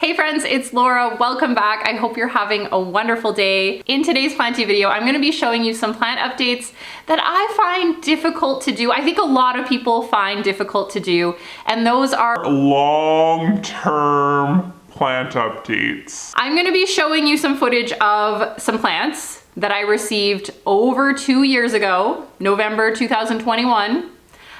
Hey friends, it's Laura. Welcome back. I hope you're having a wonderful day. In today's planty video, I'm going to be showing you some plant updates that I find difficult to do. I think a lot of people find difficult to do, and those are long-term plant updates. I'm going to be showing you some footage of some plants that I received over 2 years ago, November 2021.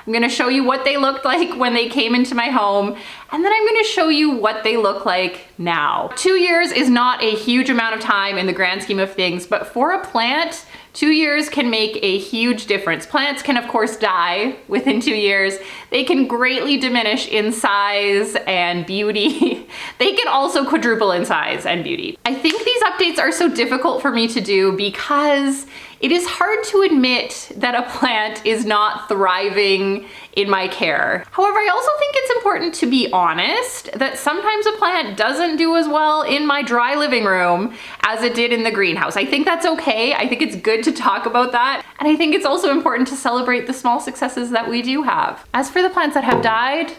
I'm gonna show you what they looked like when they came into my home, and then I'm gonna show you what they look like now. 2 years is not a huge amount of time in the grand scheme of things, but for a plant, 2 years can make a huge difference. Plants can of course die within 2 years. They can greatly diminish in size and beauty. They can also quadruple in size and beauty. I think these updates are so difficult for me to do because it is hard to admit that a plant is not thriving in my care. However, I also think it's important to be honest that sometimes a plant doesn't do as well in my dry living room as it did in the greenhouse. I think that's okay. I think it's good to talk about that. And I think it's also important to celebrate the small successes that we do have. As for the plants that have died,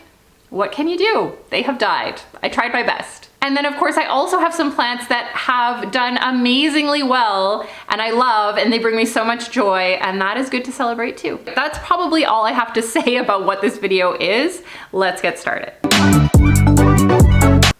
what can you do? They have died. I tried my best. And then of course I also have some plants that have done amazingly well and I love, and they bring me so much joy, and that is good to celebrate too. That's probably all I have to say about what this video is. Let's get started.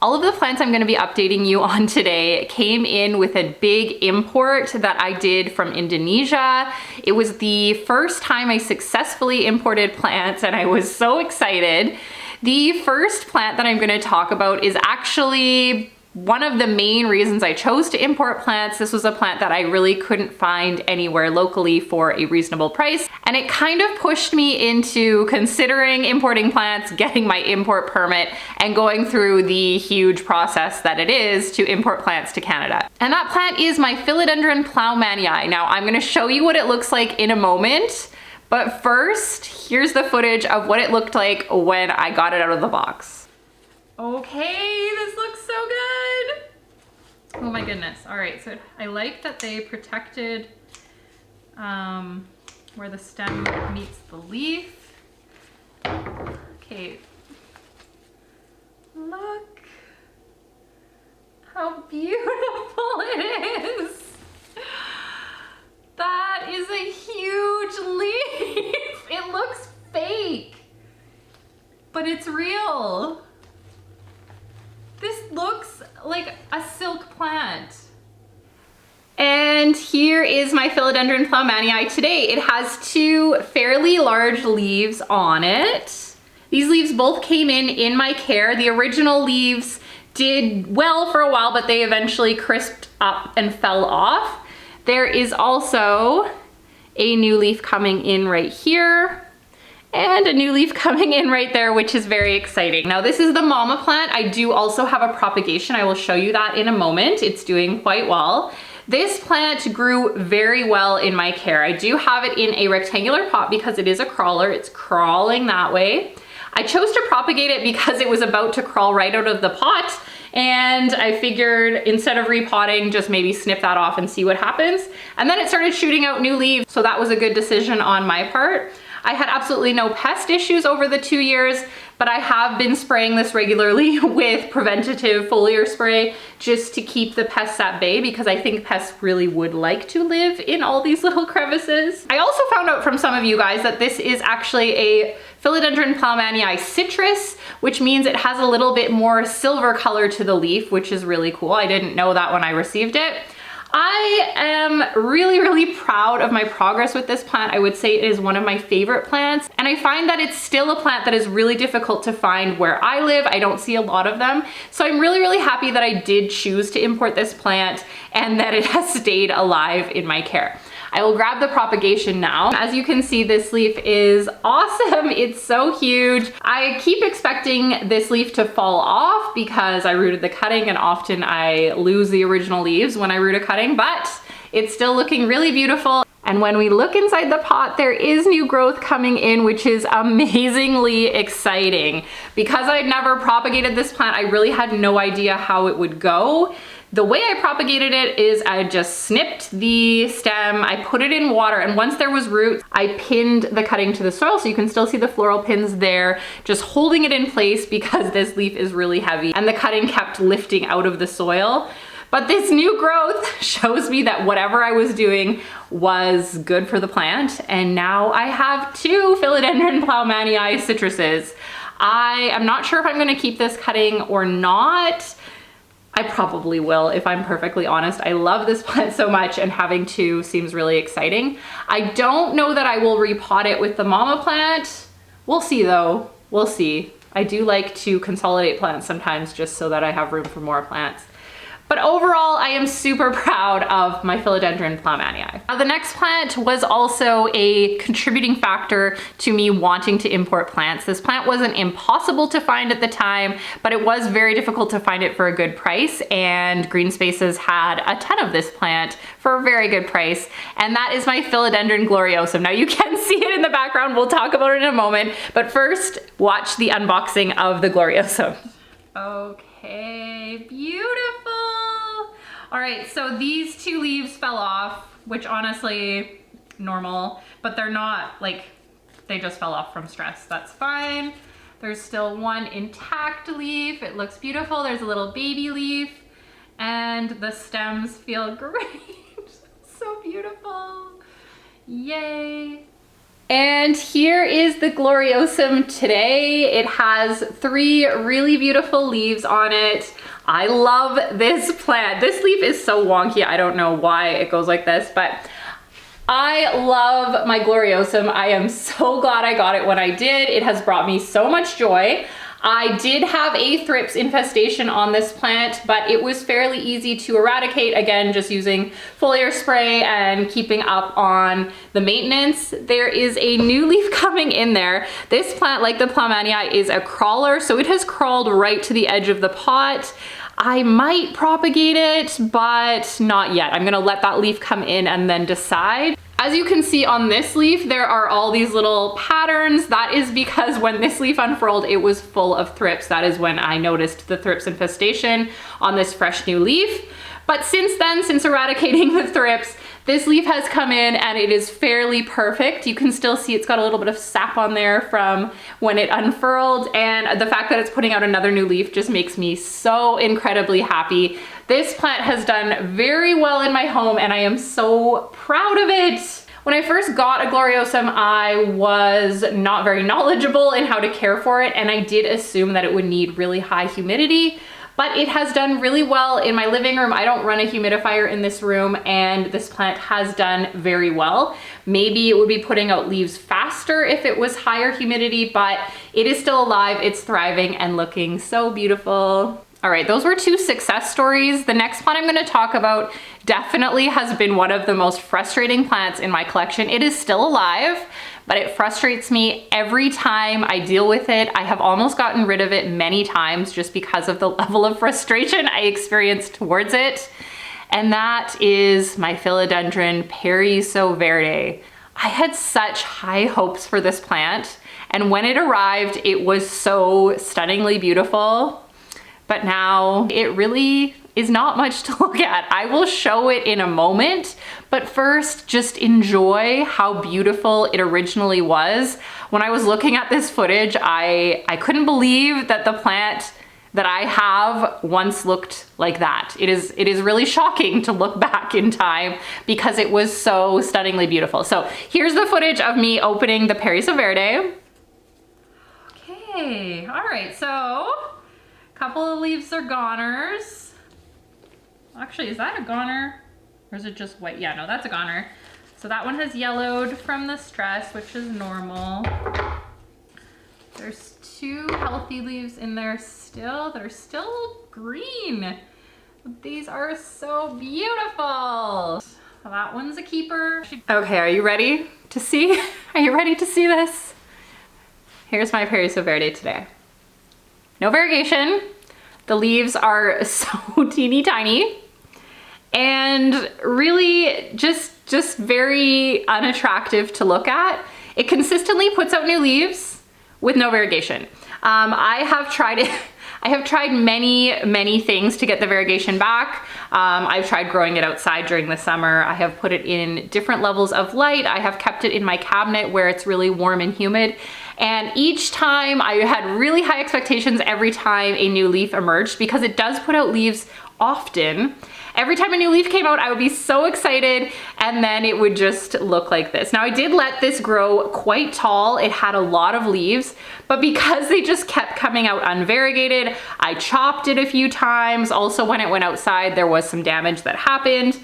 All of the plants I'm going to be updating you on today came in with a big import that I did from Indonesia. It was the first time I successfully imported plants and I was so excited. The first plant that I'm going to talk about is actually one of the main reasons I chose to import plants. This was a plant that I really couldn't find anywhere locally for a reasonable price, and it kind of pushed me into considering importing plants, getting my import permit, and going through the huge process that it is to import plants to Canada. And that plant is my Philodendron Plowmanii. Now I'm going to show you what it looks like in a moment. But first, here's the footage of what it looked like when I got it out of the box. Okay, this looks so good. Oh my goodness. All right, so I like that they protected where the stem meets the leaf. Okay, look how beautiful it is. That is a huge leaf. It looks fake, but it's real. This looks like a silk plant. And here is my Philodendron Plowmanii today. It has two fairly large leaves on it. These leaves both came in my care. The original leaves did well for a while, but they eventually crisped up and fell off. There is also a new leaf coming in right here and a new leaf coming in right there, which is very exciting. Now this is the mama plant. I do also have a propagation. I will show you that in a moment. It's doing quite well. This plant grew very well in my care. I do have it in a rectangular pot because it is a crawler. It's crawling that way. I chose to propagate it because it was about to crawl right out of the pot, and I figured instead of repotting, just maybe snip that off and see what happens. And then it started shooting out new leaves, so that was a good decision on my part. I had absolutely no pest issues over the 2 years, but I have been spraying this regularly with preventative foliar spray just to keep the pests at bay, because I think pests really would like to live in all these little crevices. I also found out from some of you guys that this is actually a Philodendron Plowmanii citrus, which means it has a little bit more silver color to the leaf, which is really cool. I didn't know that when I received it. I am really proud of my progress with this plant. I would say it is one of my favorite plants, and I find that it's still a plant that is really difficult to find where I live. I don't see a lot of them. So I'm really happy that I did choose to import this plant and that it has stayed alive in my care. I will grab the propagation now. As you can see, this leaf is awesome. It's so huge. I keep expecting this leaf to fall off because I rooted the cutting, and often I lose the original leaves when I root a cutting, but it's still looking really beautiful. And when we look inside the pot, there is new growth coming in, which is amazingly exciting. Because I'd never propagated this plant, I really had no idea how it would go. The way I propagated it is I just snipped the stem, I put it in water, and once there was roots, I pinned the cutting to the soil, so you can still see the floral pins there, just holding it in place because this leaf is really heavy and the cutting kept lifting out of the soil. But this new growth shows me that whatever I was doing was good for the plant, and now I have 2 Philodendron Plowmanii citruses. I am not sure if I'm gonna keep this cutting or not. I probably will, if I'm perfectly honest. I love this plant so much, and having 2 seems really exciting. I don't know that I will repot it with the mama plant. We'll see though, we'll see. I do like to consolidate plants sometimes just so that I have room for more plants. But overall, I am super proud of my Philodendron Plowmanii. Now, the next plant was also a contributing factor to me wanting to import plants. This plant wasn't impossible to find at the time, but it was very difficult to find it for a good price, and Green Spaces had a ton of this plant for a very good price, and that is my Philodendron Gloriosum. Now, you can see it in the background. We'll talk about it in a moment, but first, watch the unboxing of the Gloriosum. Okay, beautiful. All right, so these 2 leaves fell off, which honestly, normal, but they're not like, they just fell off from stress. That's fine. There's still 1 intact leaf. It looks beautiful. There's a little baby leaf, and the stems feel great. So beautiful. Yay. And here is the Gloriosum today. It has 3 really beautiful leaves on it. I love this plant. This leaf is so wonky. I don't know why it goes like this, but I love my Gloriosum. I am so glad I got it when I did. It has brought me so much joy. I did have a thrips infestation on this plant, but it was fairly easy to eradicate, again, just using foliar spray and keeping up on the maintenance. There is a new leaf coming in there. This plant, like the Plowmanii, is a crawler, so it has crawled right to the edge of the pot. I might propagate it, but not yet. I'm gonna let that leaf come in and then decide. As you can see on this leaf, there are all these little patterns. That is because when this leaf unfurled, it was full of thrips. That is when I noticed the thrips infestation on this fresh new leaf. But since then, since eradicating the thrips, this leaf has come in and it is fairly perfect. You can still see it's got a little bit of sap on there from when it unfurled, and the fact that it's putting out another new leaf just makes me so incredibly happy. This plant has done very well in my home and I am so proud of it. When I first got a Gloriosum, I was not very knowledgeable in how to care for it, and I did assume that it would need really high humidity. But it has done really well in my living room. I don't run a humidifier in this room, and this plant has done very well. Maybe it would be putting out leaves faster if it was higher humidity, but it is still alive, it's thriving and looking so beautiful. All right, those were 2 success stories. The next plant I'm gonna talk about definitely has been one of the most frustrating plants in my collection. It is still alive, but it frustrates me every time I deal with it. I have almost gotten rid of it many times just because of the level of frustration I experience towards it. And that is my Philodendron Paraiso Verde. I had such high hopes for this plant, and when it arrived, it was so stunningly beautiful. But now it really is not much to look at. I will show it in a moment, but first just enjoy how beautiful it originally was. When I was looking at this footage, I couldn't believe that the plant that I have once looked like that. It is really shocking to look back in time because it was so stunningly beautiful. So here's the footage of me opening the Paraiso Verde. Okay, all right, so couple of leaves are goners. Actually, is that a goner? Or is it just white? Yeah, no, that's a goner. So that one has yellowed from the stress, which is normal. There's 2 healthy leaves in there still that are still green. These are so beautiful. That one's a keeper. Okay, are you ready to see? Are you ready to see this? Here's my Paraiso Verde today. No variegation. The leaves are so teeny tiny and really just very unattractive to look at. It consistently puts out new leaves with no variegation. I have tried it. I have tried many things to get the variegation back. I've tried growing it outside during the summer. I have put it in different levels of light. I have kept it in my cabinet where it's really warm and humid. And each time I had really high expectations every time a new leaf emerged, because it does put out leaves often. Every time a new leaf came out, I would be so excited, and then it would just look like this. Now, I did let this grow quite tall. It had a lot of leaves, but because they just kept coming out unvariegated, I chopped it a few times. Also, when it went outside, there was some damage that happened.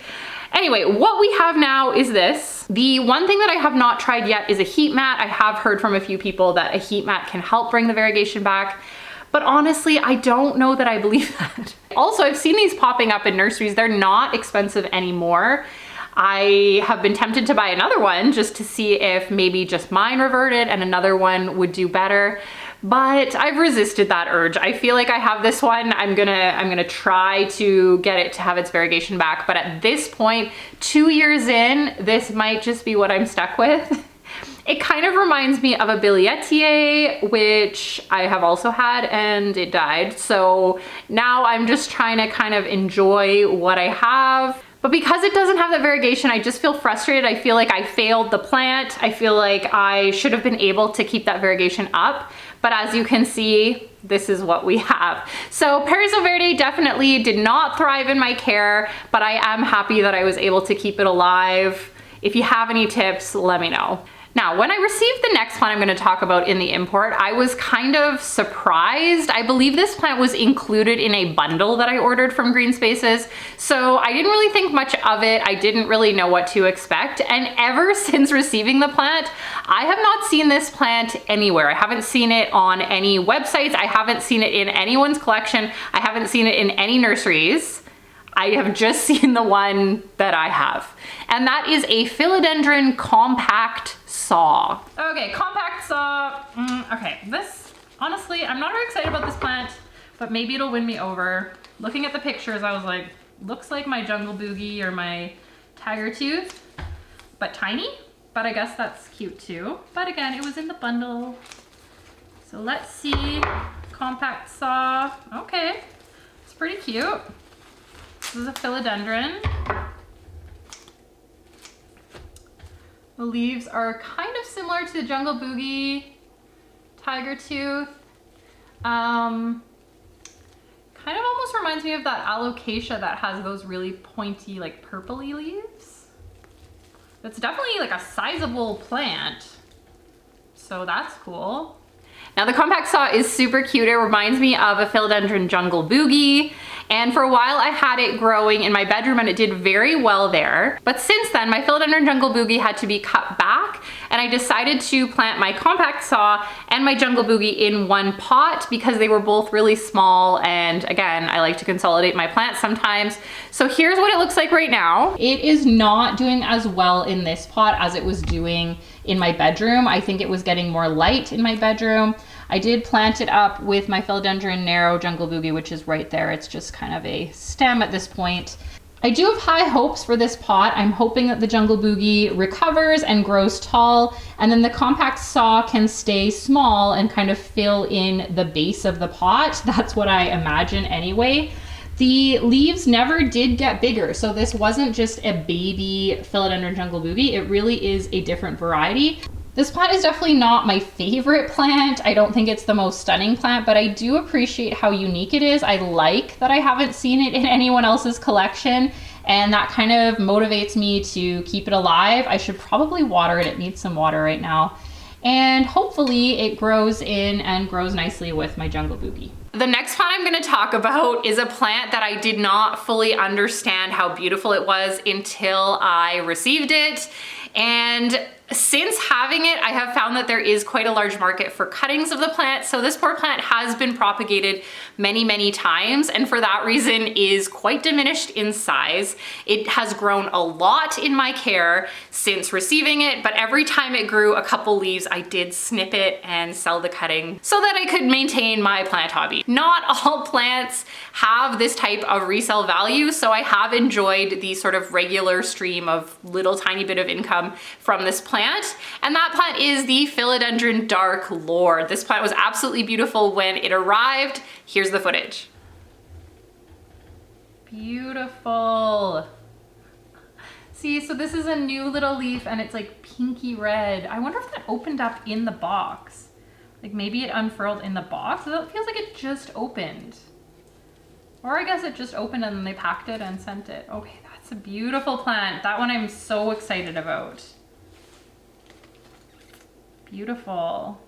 Anyway, what we have now is this. The one thing that I have not tried yet is a heat mat. I have heard from a few people that a heat mat can help bring the variegation back. But honestly, I don't know that I believe that. Also, I've seen these popping up in nurseries. They're not expensive anymore. I have been tempted to buy another one just to see if maybe just mine reverted and another one would do better. But I've resisted that urge. I feel like I have this one. I'm gonna try to get it to have its variegation back. But at this point, 2 years in, this might just be what I'm stuck with. It kind of reminds me of a Billietier, which I have also had, and it died. So now I'm just trying to kind of enjoy what I have. But because it doesn't have that variegation, I just feel frustrated. I feel like I failed the plant. I feel like I should have been able to keep that variegation up. But as you can see, this is what we have. So Paraiso Verde definitely did not thrive in my care, but I am happy that I was able to keep it alive. If you have any tips, let me know. Now, when I received the next plant I'm going to talk about in the import, I was kind of surprised. I believe this plant was included in a bundle that I ordered from Green Spaces, so I didn't really think much of it. I didn't really know what to expect, and ever since receiving the plant, I have not seen this plant anywhere. I haven't seen it on any websites. I haven't seen it in anyone's collection. I haven't seen it in any nurseries. I have just seen the one that I have. And that is a Philodendron compact saw. Okay, compact saw. Okay, this, honestly, I'm not very excited about this plant, but maybe it'll win me over. Looking at the pictures, I was like, looks like my jungle boogie or my tiger tooth, but tiny. But I guess that's cute too. But again, it was in the bundle. So let's see, compact saw. Okay, it's pretty cute. This is a philodendron. The leaves are kind of similar to the jungle boogie, tiger tooth. Kind of almost reminds me of that alocasia that has those really pointy, like purpley leaves. It's definitely like a sizable plant, so that's cool. Now the compact saw is super cute. It reminds me of a philodendron jungle boogie. And for a while I had it growing in my bedroom and it did very well there. But since then, my philodendron jungle boogie had to be cut back, and I decided to plant my compact saw and my jungle boogie in one pot because they were both really small. And again, I like to consolidate my plants sometimes. So here's what it looks like right now. It is not doing as well in this pot as it was doing in my bedroom. I think it was getting more light in my bedroom. I did plant it up with my Philodendron narrow jungle boogie, which is right there. It's just kind of a stem at this point. I do have high hopes for this pot. I'm hoping that the jungle boogie recovers and grows tall, and then the compact saw can stay small and kind of fill in the base of the pot. That's what I imagine anyway. The leaves never did get bigger, so this wasn't just a baby Philodendron jungle boogie. It really is a different variety. This plant is definitely not my favorite plant. I don't think it's the most stunning plant, but I do appreciate how unique it is. I like that I haven't seen it in anyone else's collection, and that kind of motivates me to keep it alive. I should probably water it. It needs some water right now. And hopefully it grows in and grows nicely with my jungle boogie. The next plant I'm going to talk about is a plant that I did not fully understand how beautiful it was until I received it. And since having it, I have found that there is quite a large market for cuttings of the plant. So this poor plant has been propagated many times, and for that reason is quite diminished in size. It has grown a lot in my care since receiving it, but every time it grew a couple leaves, I did snip it and sell the cutting so that I could maintain my plant hobby. Not all plants have this type of resale value, so I have enjoyed the sort of regular stream of little tiny bit of income from this plant plant, and that plant is the Philodendron Dark Lord. This plant was absolutely beautiful when it arrived. Here's the footage. Beautiful. See, so this is a new little leaf and it's like pinky red. I wonder if that opened up in the box. Like maybe it unfurled in the box. That feels like it just opened. Or I guess it just opened and then they packed it and sent it. Okay, that's a beautiful plant. That one I'm so excited about. Beautiful.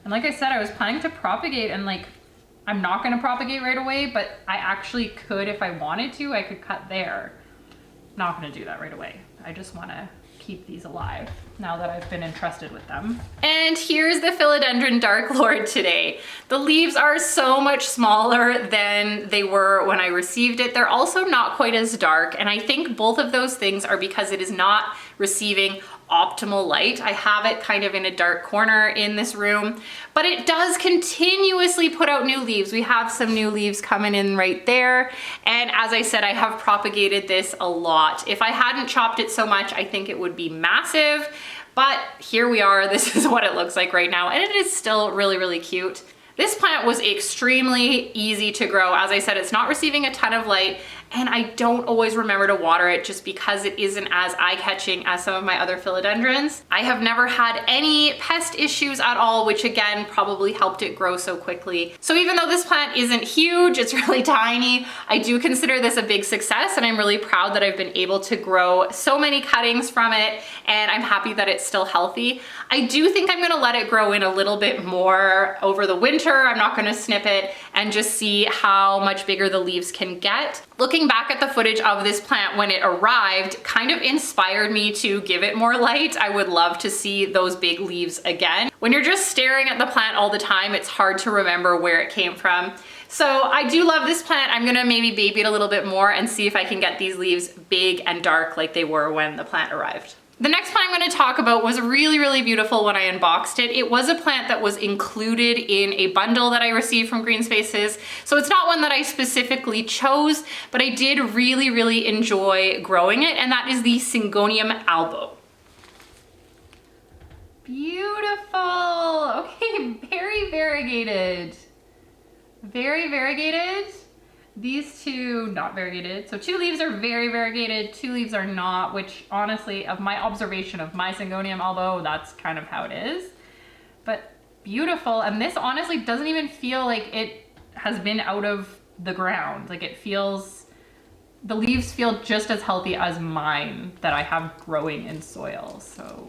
And like I said, I was planning to propagate and like, I'm not gonna propagate right away, but I actually could if I wanted to. I could cut there. Not gonna do that right away. I just wanna keep these alive now that I've been entrusted with them. And here's the Philodendron Dark Lord today. The leaves are so much smaller than they were when I received it. They're also not quite as dark, and I think both of those things are because it is not receiving optimal light. I have it kind of in a dark corner in this room, but it does continuously put out new leaves. We have some new leaves coming in right there. And as I said, I have propagated this a lot. If I hadn't chopped it so much, I think it would be massive, but here we are. This is what it looks like right now. And it is still really, really cute. This plant was extremely easy to grow. As I said, it's not receiving a ton of light, and I don't always remember to water it just because it isn't as eye-catching as some of my other philodendrons. I have never had any pest issues at all, which again probably helped it grow so quickly. So even though this plant isn't huge, it's really tiny, I do consider this a big success, and I'm really proud that I've been able to grow so many cuttings from it, and I'm happy that it's still healthy. I do think I'm gonna let it grow in a little bit more over the winter. I'm not gonna snip it, and just see how much bigger the leaves can get. Looking back at the footage of this plant when it arrived kind of inspired me to give it more light. I would love to see those big leaves again. When you're just staring at the plant all the time, it's hard to remember where it came from. So I do love this plant. I'm gonna maybe baby it a little bit more and see if I can get these leaves big and dark like they were when the plant arrived. The next plant I'm going to talk about was really, really beautiful when I unboxed it. It was a plant that was included in a bundle that I received from Green Spaces. So it's not one that I specifically chose, but I did really, really enjoy growing it, and that is the Syngonium Albo. Beautiful. Okay, very variegated. Very variegated. These two, not variegated. So 2 leaves are very variegated, 2 leaves are not, which honestly, of my observation of my Syngonium Albo, that's kind of how it is. But beautiful, and this honestly doesn't even feel like it has been out of the ground. Like it feels, the leaves feel just as healthy as mine that I have growing in soil. So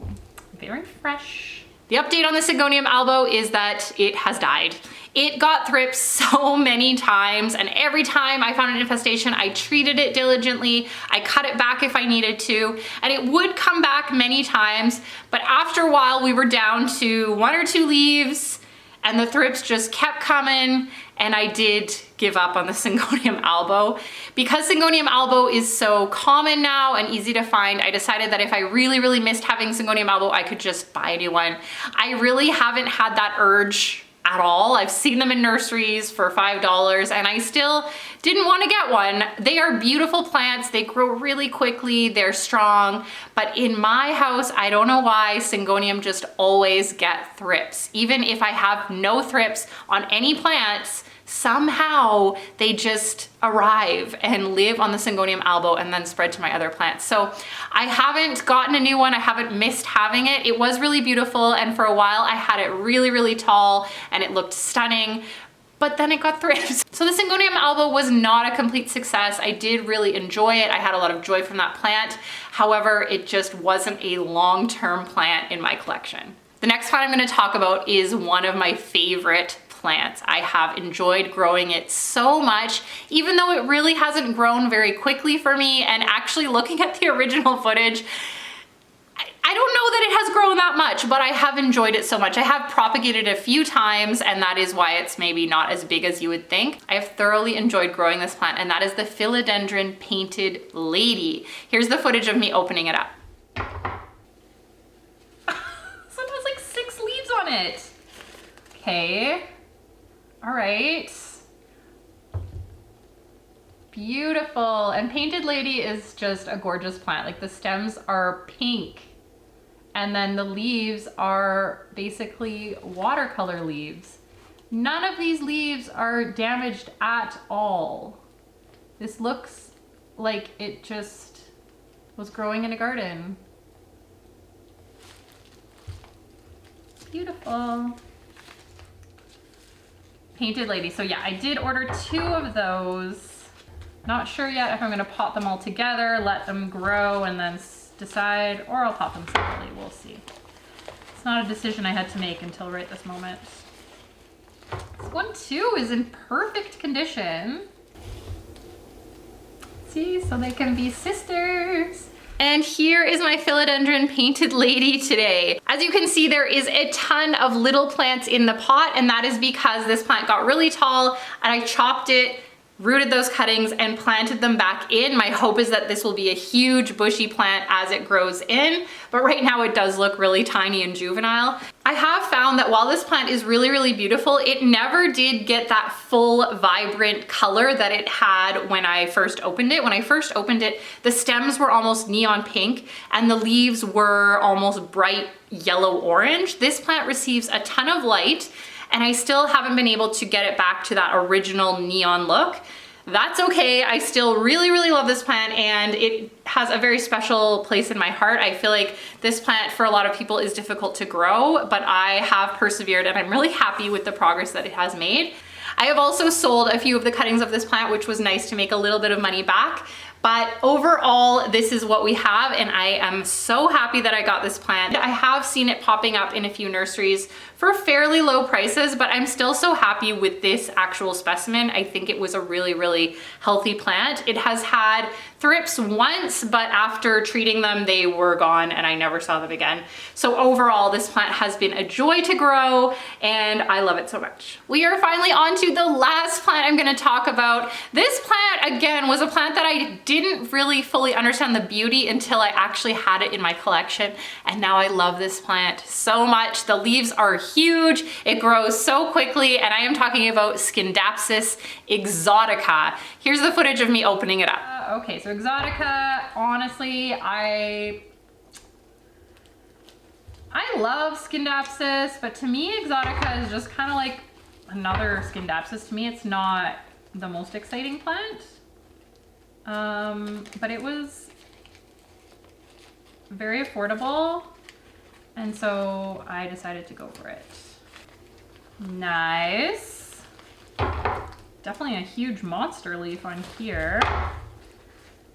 very fresh. The update on the Syngonium Albo is that it has died. It got thrips so many times, and every time I found an infestation, I treated it diligently. I cut it back if I needed to, and it would come back many times, but after a while we were down to 1 or 2 leaves, and the thrips just kept coming, and I did give up on the Syngonium Albo. Because Syngonium Albo is so common now and easy to find, I decided that if I really, really missed having Syngonium Albo, I could just buy a new one. I really haven't had that urge at all. I've seen them in nurseries for $5 and I still didn't want to get one. They are beautiful plants. They grow really quickly. They're strong. But in my house, I don't know why, Syngonium just always get thrips. Even if I have no thrips on any plants, somehow they just arrive and live on the Syngonium Albo and then spread to my other plants. So I haven't gotten a new one. I haven't missed having it. It was really beautiful, and for a while I had it really, really tall and it looked stunning, but then it got thrips. So the Syngonium Albo was not a complete success. I did really enjoy it. I had a lot of joy from that plant. However, it just wasn't a long-term plant in my collection. The next plant I'm going to talk about is one of my favorite plants. I have enjoyed growing it so much, even though it really hasn't grown very quickly for me. And actually looking at the original footage, I don't know that it has grown that much, but I have enjoyed it so much. I have propagated it a few times, and that is why it's maybe not as big as you would think. I have thoroughly enjoyed growing this plant, and that is the Philodendron Painted Lady. Here's the footage of me opening it up. So it has like 6 leaves on it. Okay. All right. Beautiful. And Painted Lady is just a gorgeous plant. Like the stems are pink and then the leaves are basically watercolor leaves. None of these leaves are damaged at all. This looks like it just was growing in a garden. Beautiful. Painted lady. So yeah, I did order 2 of those. Not sure yet if I'm gonna pot them all together, let them grow, and then decide, or I'll pot them separately. We'll see. It's not a decision I had to make until right this moment. This one too is in perfect condition. See, so they can be sisters. And here is my philodendron painted lady today. As you can see, there is a ton of little plants in the pot, and that is because this plant got really tall and I chopped it, rooted those cuttings, and planted them back in. My hope is that this will be a huge bushy plant as it grows in, but right now it does look really tiny and juvenile. I have found that while this plant is really, really beautiful, it never did get that full vibrant color that it had when I first opened it. When I first opened it, the stems were almost neon pink and the leaves were almost bright yellow orange. This plant receives a ton of light, and I still haven't been able to get it back to that original neon look. That's okay. I still really, really love this plant, and it has a very special place in my heart. I feel like this plant for a lot of people is difficult to grow, but I have persevered and I'm really happy with the progress that it has made. I have also sold a few of the cuttings of this plant, which was nice to make a little bit of money back. But overall, this is what we have, and I am so happy that I got this plant. I have seen it popping up in a few nurseries for fairly low prices, but I'm still so happy with this actual specimen. I think it was a really, really healthy plant. It has had thrips once, but after treating them, they were gone and I never saw them again. So overall, this plant has been a joy to grow and I love it so much. We are finally on to the last plant I'm gonna talk about. This plant, again, was a plant that I didn't really fully understand the beauty until I actually had it in my collection. And now I love this plant so much. The leaves are huge. It grows so quickly. And I am talking about Dapsis Exotica. Here's the footage of me opening it up. Okay, so Exotica, honestly, I love Dapsis, but to me, Exotica is just kind of like another Dapsis. To me, it's not the most exciting plant. But it was very affordable, and so I decided to go for it. Nice. Definitely a huge monster leaf on here.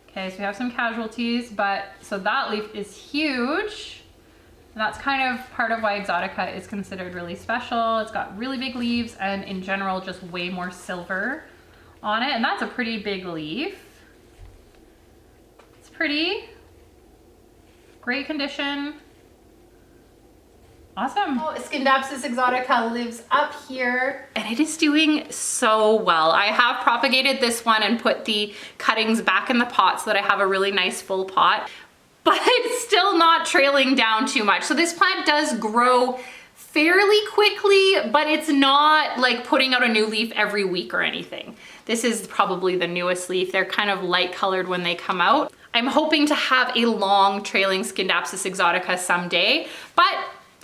Okay, so we have some casualties, but so that leaf is huge. And that's kind of part of why Exotica is considered really special. It's got really big leaves and in general just way more silver on it, and that's a pretty big leaf. It's pretty. Great condition. Awesome. Oh, Dapsis Exotica lives up here and it is doing so well. I have propagated this one and put the cuttings back in the pot so that I have a really nice full pot, but it's still not trailing down too much. So this plant does grow fairly quickly, but it's not like putting out a new leaf every week or anything. This is probably the newest leaf. They're kind of light colored when they come out. I'm hoping to have a long trailing Dapsis Exotica someday, but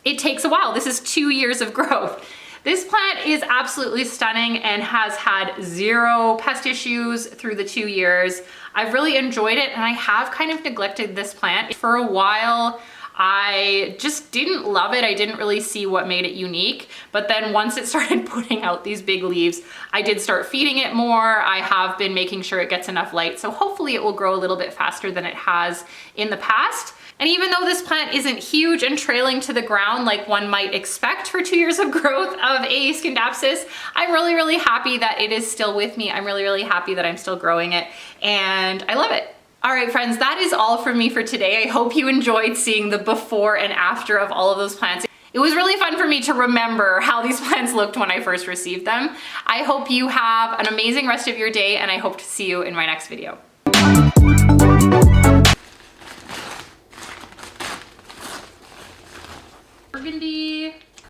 it takes a while. This is 2 years of growth. This plant is absolutely stunning and has had 0 pest issues through the 2 years. I've really enjoyed it, and I have kind of neglected this plant. For a while, I just didn't love it. I didn't really see what made it unique. But then once it started putting out these big leaves, I did start feeding it more. I have been making sure it gets enough light. So hopefully it will grow a little bit faster than it has in the past. And even though this plant isn't huge and trailing to the ground like one might expect for 2 years of growth of a Dapsis, I'm really, really happy that it is still with me. I'm really, really happy that I'm still growing it, and I love it. All right, friends, that is all from me for today. I hope you enjoyed seeing the before and after of all of those plants. It was really fun for me to remember how these plants looked when I first received them. I hope you have an amazing rest of your day, and I hope to see you in my next video.